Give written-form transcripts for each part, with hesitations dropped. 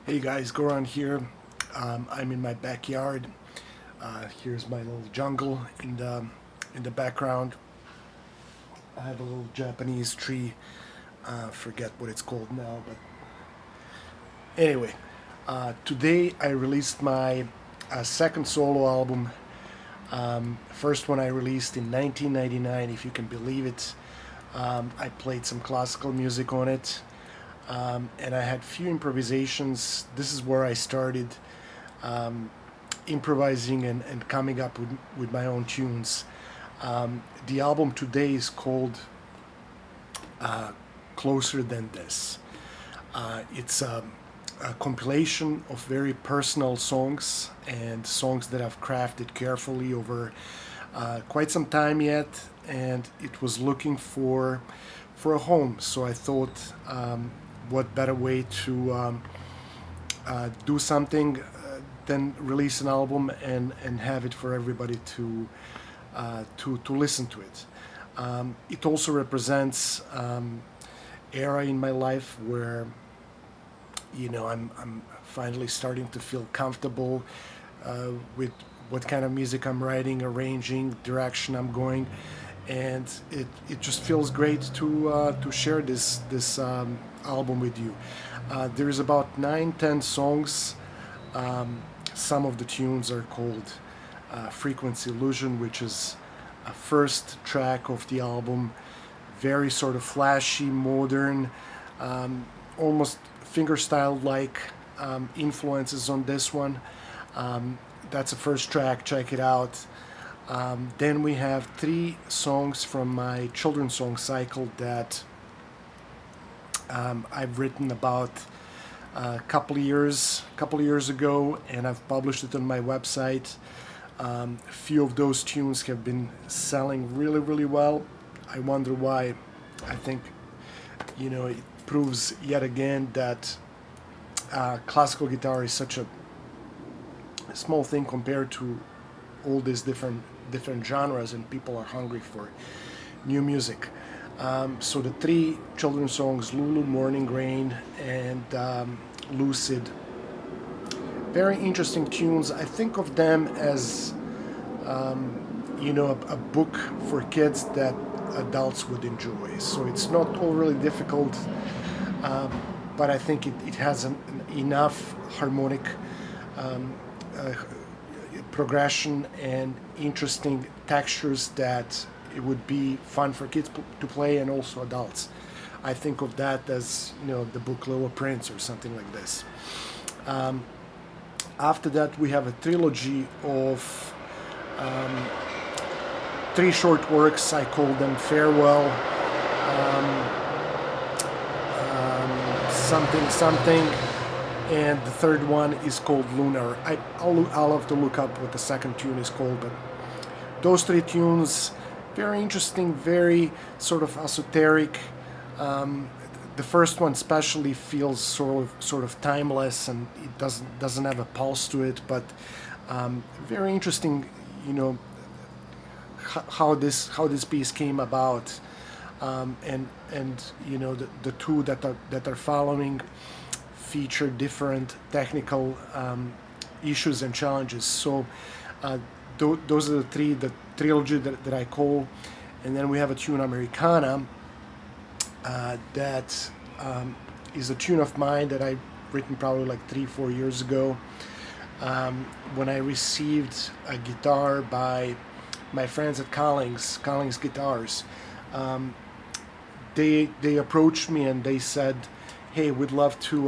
Hey guys, Goran here. I'm in my backyard. Here's my little jungle in the background. I have a little Japanese tree. Forget what it's called now, but anyway, today I released my second solo album. First one I released in 1999, if you can believe it. I played some classical music on it, and I had few improvisations. This is where I started improvising and coming up with my own tunes. The album today is called Closer Than This. It's a compilation of very personal songs and songs that I've crafted carefully over quite some time yet, and it was looking for a home. So I thought, what better way to do something than release an album and have it for everybody to listen to it. It also represents era in my life where I'm finally starting to feel comfortable with what kind of music I'm writing, arranging, direction I'm going, and it just feels great to share this album with you. There's about 9-10 songs. Some of the tunes are called Frequency Illusion, which is a first track of the album. Very sort of flashy, modern, almost fingerstyle like influences on this one. That's the first track, check it out. Then we have 3 songs from my children's song cycle that I've written about a couple of years ago, and I've published it on my website. A few of those tunes have been selling really, really well. I wonder why. I think it proves yet again that classical guitar is such a small thing compared to all these different genres, and people are hungry for new music. So the 3 children's songs, Lulu, Morning Rain, and Lucid, very interesting tunes. I think of them as a book for kids that adults would enjoy. So it's not all really difficult, but I think it has enough harmonic um, uh, progression and interesting textures that it would be fun for kids to play, and also adults. I think of that as the book Little Prince or something like this. Um, After that, we have a trilogy of 3 short works. I call them Farewell, something something, and the third one is called Lunar. I'll have to look up what the second tune is called, but those 3 tunes, very interesting, very sort of esoteric. Um, the first one especially feels sort of timeless, and it doesn't have a pulse to it, but very interesting. You know how this piece came about, and the 2 that are following feature different technical issues and challenges. So those are the trilogy that I call, and then we have a tune Americana that is a tune of mine that I written probably like 3-4 years ago, when I received a guitar by my friends at Collings Guitars. Um, they approached me and they said, "Hey, we'd love to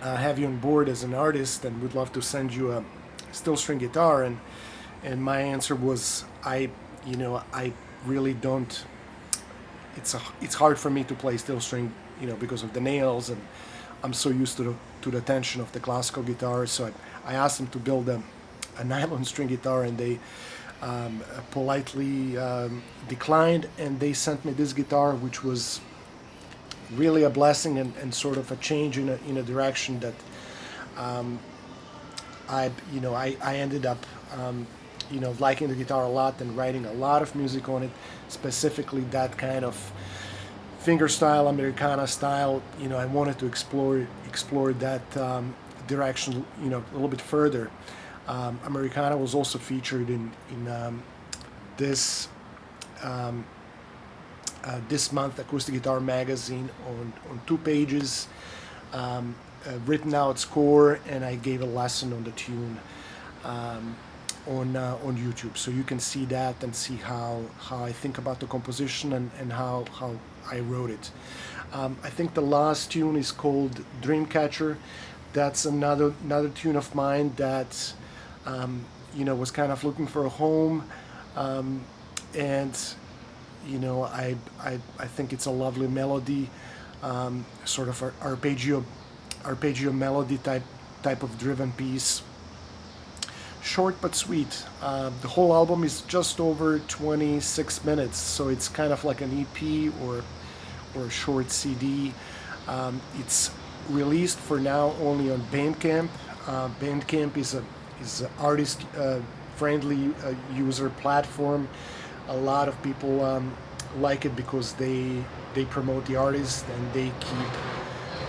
have you on board as an artist, and we'd love to send you a steel string guitar." And my answer was, I really don't. It's hard for me to play steel string, because of the nails, and I'm so used to the tension of the classical guitar. So I asked them to build a nylon string guitar, and they politely declined, and they sent me this guitar, which was really a blessing, and sort of a change in a direction that I ended up liking the guitar a lot and writing a lot of music on it, specifically that kind of fingerstyle, Americana style. I wanted to explore that direction, a little bit further. Americana was also featured in this um, this month Acoustic Guitar Magazine on 2 pages, written out score, and I gave a lesson on the tune um, on YouTube, so you can see that and see how I think about the composition and how I wrote it. I think the last tune is called Dreamcatcher. That's another tune of mine that was kind of looking for a home, and I think it's a lovely melody, sort of arpeggio melody type of driven piece. Short but sweet. The whole album is just over 26 minutes, so it's kind of like an EP or a short CD. It's released for now only on Bandcamp. Bandcamp is an artist friendly user platform. A lot of people like it because they promote the artist and they keep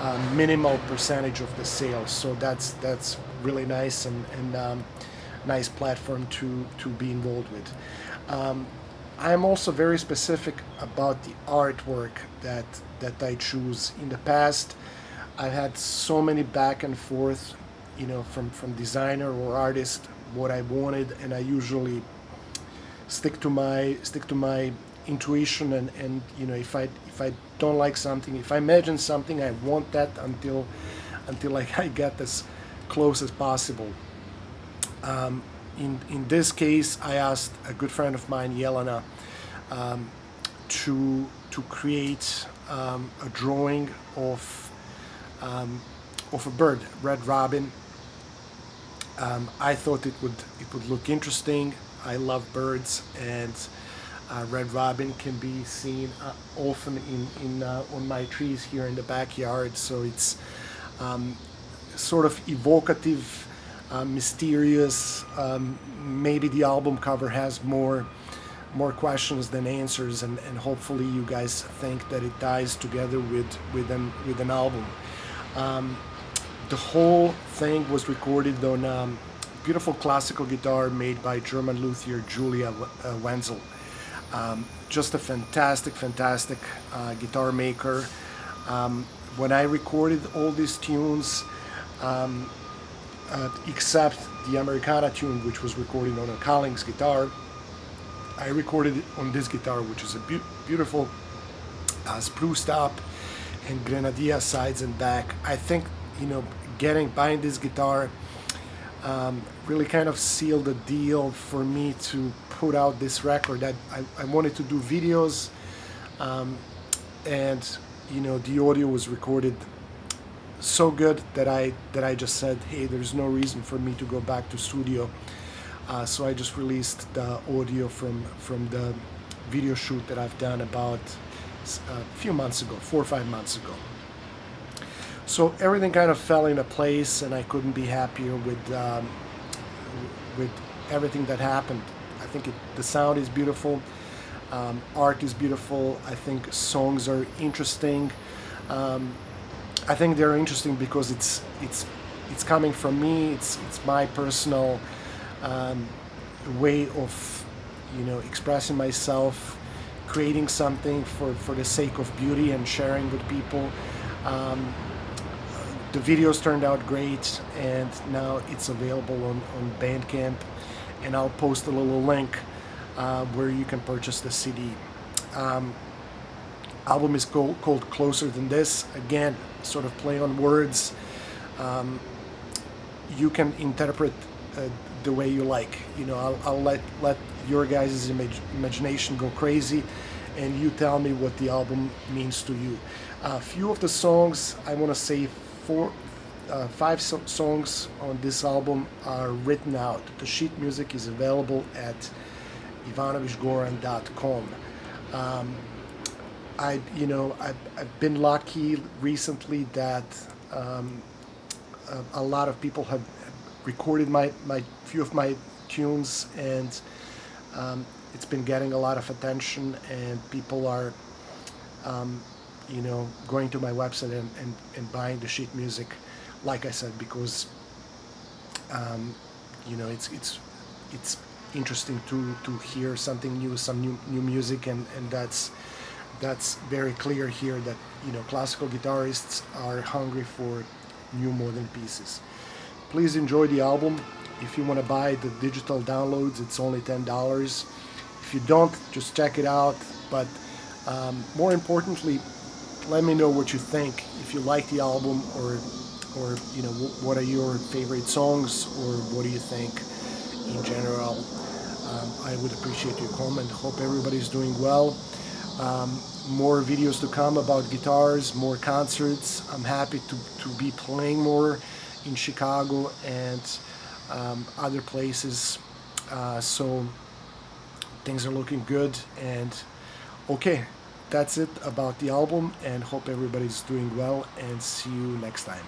a minimal percentage of the sales. So that's really nice and nice platform to be involved with. I'm also very specific about the artwork that I choose. In the past, I've had so many back and forth, from designer or artist what I wanted, and I usually stick to my intuition, and if I don't like something, if I imagine something, I want that until I get as close as possible. In this case, I asked a good friend of mine, Jelena, to create a drawing of a bird, red robin. I thought it would look interesting. I love birds, and red robin can be seen often in on my trees here in the backyard. So it's sort of evocative, mysterious. Maybe the album cover has more questions than answers, and hopefully you guys think that it ties together with an album. The whole thing was recorded on beautiful classical guitar made by German luthier Julia Wenzel. Just a fantastic guitar maker. When I recorded all these tunes, except the Americana tune, which was recorded on a Collings guitar, I recorded it on this guitar, which is a beautiful spruced up and grenadilla sides and back. I think buying this guitar really kind of sealed the deal for me to put out this record. I wanted to do videos, and the audio was recorded so good that I just said, hey, there's no reason for me to go back to studio. So I just released the audio from the video shoot that I've done about a few months ago, 4 or 5 months ago. So everything kind of fell into place, and I couldn't be happier with everything that happened. I think the sound is beautiful, art is beautiful. I think songs are interesting. I think they're interesting because it's coming from me. It's my personal way of expressing myself, creating something for the sake of beauty and sharing with people. The videos turned out great, and now it's available on Bandcamp, and I'll post a little link where you can purchase the CD. Album is called Closer Than This. Again, sort of play on words. You can interpret the way you like. I'll let your guys' imagination go crazy, and you tell me what the album means to you. A few of the songs, I want to say 5 songs on this album are written out. The sheet music is available at ivanovichgoran.com. I've been lucky recently that a lot of people have recorded my few of my tunes, and it's been getting a lot of attention, and people are going to my website and buying the sheet music, like I said, because it's interesting to hear something new, some new music, and that's very clear here that classical guitarists are hungry for new modern pieces. Please enjoy the album. If you want to buy the digital downloads, it's only $10. If you don't, just check it out. But more importantly, let me know what you think. If you like the album, or what are your favorite songs, or what do you think in general. I would appreciate your comment. Hope everybody's doing well. More videos to come about guitars, more concerts. I'm happy to be playing more in Chicago and other places. So things are looking good. And okay, that's it about the album, and hope everybody's doing well, and see you next time.